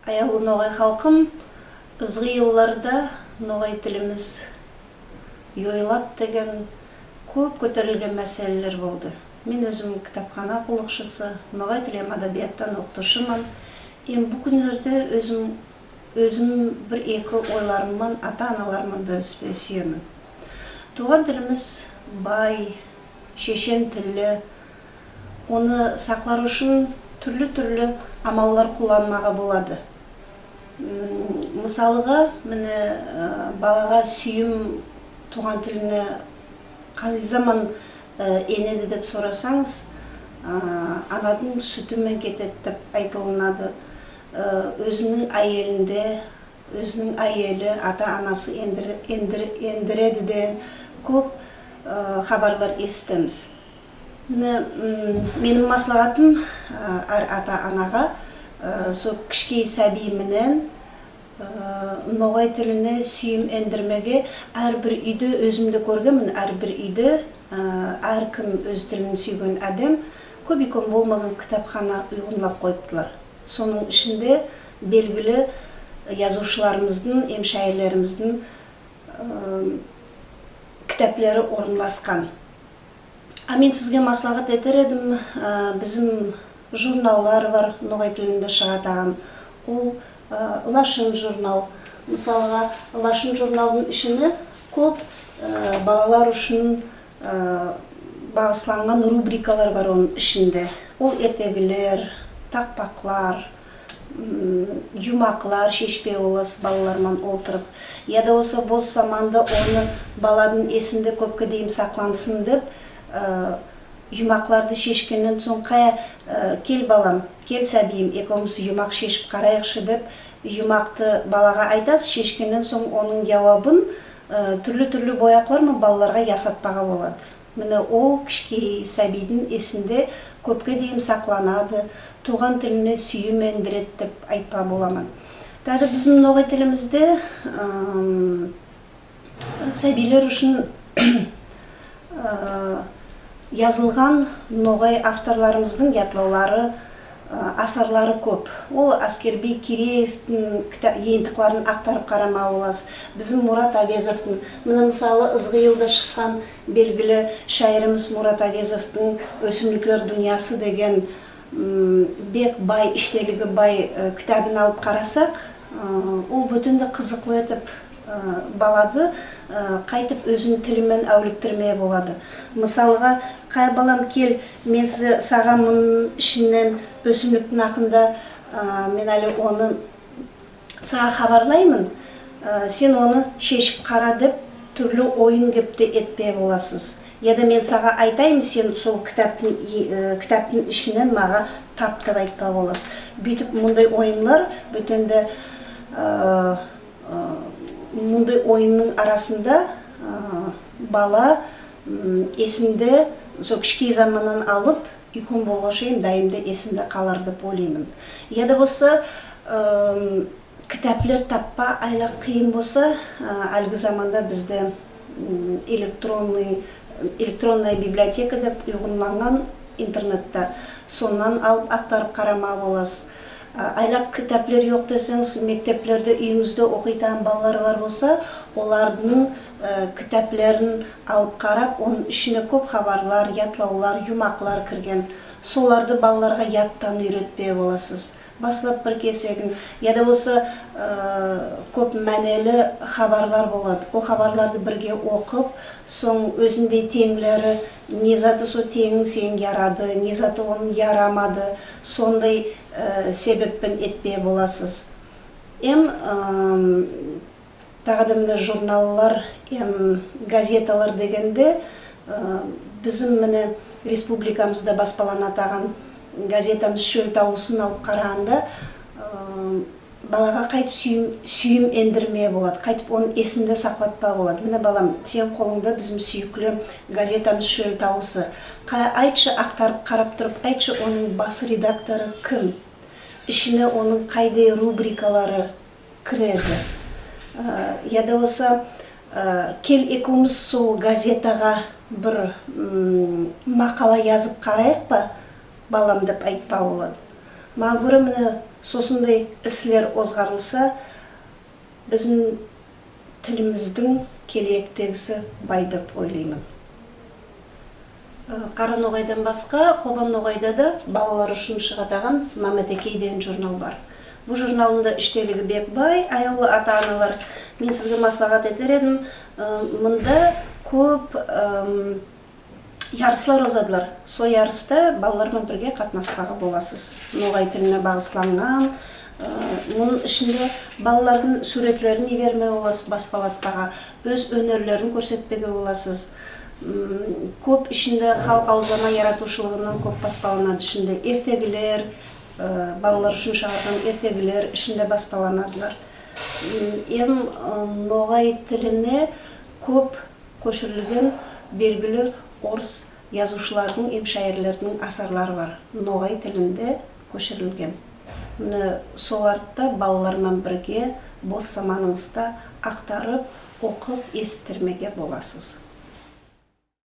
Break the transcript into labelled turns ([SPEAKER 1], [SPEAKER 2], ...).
[SPEAKER 1] Аялы ноғай халқым, ызғы елларда ноғай тіліміз йойлап деген көп көтерілген мәселелер болды. Мен өзім кітапхана оқулықшысы, ноғай тілі әдебиеттан оқытушымын. Бұл күндерде өзім бір-екі ойларыммен, ата-аналарыммен бөліспей сүйемін. Туған тіліміз бай, шешен тілі, оны сақлар үшін түрлі-түрлі амаллар қолданмаға болады. Мысалыға, балаға сүйім туған тіліне қай заман енеді деп сұрасаңыз, ананың сүтімен кетеді деп айтылынады. Өзінің әйелі, ата-анасы ендіредіден көп хабарлар естіміз. Менің маслағатым әр ата-анаға сол кішкей сәби менен ноғай тіліне сүйім ендірмеге әрбір үйде өзімді көргенмін, әрбір үйде әркім өз тілін сүйген әдем көп-икон болмаған кітапхана ұйғынлап қойыптылар. Соның ішінде белгілі язушыларымыздың, емшайырлеріміздің кітаплері орынласқан. Мен сізге маслағат етер едім, біздің журналлар бар ноғай тілінде шығатаған. Ол Лашын журнал. Мысалға, Лашын журналдың ішіне көп балалар үшін бағысланған рубрикалар бар оның ішінде. Ол ертегілер, тақпақлар, юмақлар шешпе олас балалармен отырып. Яда осы бос заманда оны баладың есінде көпке дейін сақлансын деп, юмақларды шешкеннен соң кел балам, кел сәбиім, екеуміз юмақ шешіп қарайықшы деп, юмақты балаға айтасыз, шешкеннен соң оның жауабын түрлі-түрлі бояқлармен балаларға ясатпаға болады. Міне ол кішкей сәбидің есінде көпке дейін сақланады, туған тіліне сүйім ендіреді деп айтпа боламын. Тәді біздің ноғай тілімізде сәбилер үшін yazılған ноғай авторларымыздың ятлаулары, асарлары көп. Ол Аскербей Киреевтің ентіқларын ақтарып қарама олас. Bizim Мурат Авезовтың, мысалы ызғы елді шыққан белгілі шайырымыз Мурат Авезовтың өсімліклер дүниясы деген бек бай, іштелігі бай кітабын алып қарасақ, ол бүтінді қызықлы етіп балады, қайтып өзін тілімен әуліктірмей болады. Мысалға, қай балам кел, мен сағамын ішінен өсімліктің ақында мен әлі оны саға хабарлаймын, сен оны шешіп қара деп түрлі ойын кепті етпей боласыз. Яда мен саға айтайым, сен сол кітаптың ішінен маға таптып айтпа боласыз. Бүйтіп мұндай ойынлар бүтінді мұндай ойынның арасында бала есінде сол кішкей заманнан алып, үйкөн болғашайын дайымда есінде қалар деп ойлаймын. Яда болса, кітаплер таппа айлақ қиын болса, әлгі заманда бізде электронная библиотека деп ұйғынланған интернетта. Соннан алып ақтарып қарама боласыз. Айлақ кітаплер жоқ десеңіз, мектеплерде үйіңізде оқитан балалар бар болса, олардың кітаплерін алып қарап, оның ішіне көп хабарлар, ятлаулар, юмақлар кірген. Соларды балаларға яттан үйретпей боласыз. Басылап бір кесегін. Яда болса көп мәнелі хабарлар болады. О хабарларды бірге оқып, соң өзіндей теңлері, не заты со теңін сен ярады, не заты оның ярамады, сондай себеппен етпей боласыз. Тағадымда журналлар, газеталар дегенде, біздің міне республикамызда баспаланатаған газетамыз шөл тауысын алып қарағанда, балаға қайтып сүйім ендірмей болады, қайтып оның есінде сақлатпа болады. Міне балам, сен қолыңда біздің сүйіклі газетамыз шөл тауысы. Айтшы ақтарып қарап тұрып, айтшы оның басы редакторы кім? Ішіне оның қайдай рубрикалары кіреді. Яда болса, кел екеуміз сол газетаға бір мақала yazып қарайық па, балам деп айтпа болады. Мага көрө міне сосындай ислер озгарылса, биздин тилимиздин келектегиси бай деп ойлоймун. Кара Ноғайдан басқа, Кобан Ноғайда да балалар үшін шығатаған Мамедекей деген журнал бар. Бұл журналында іштелігі бек бай, аяулы ата-аналар. Мен сізге маслағат етер едім, мында көп ярыслар озадылар. Со ярыста балалармен бірге қатынаспаға боласыз. Ноғай тіліне бағысланған, мұның ішінде балалардың суретлерін еберме боласыз баспалатпаға, өз өнерлерін көрсетпеге боласыз. Көп ішінде халық ауызлама яратушылығынан көп баспаланады. Ішінде ертегілер, балалар үшін шығарған ертегілер ішінде баспаланадылар. Ем Ноғай тіліне көп көшірілген белгілі орыс yazушылардың, шайырлардың асарлары бар. Ноғай тілінде көшірілген. Соларды балалармен бірге бос заманыңызда ақтарып, оқып, естірмеге боласыз.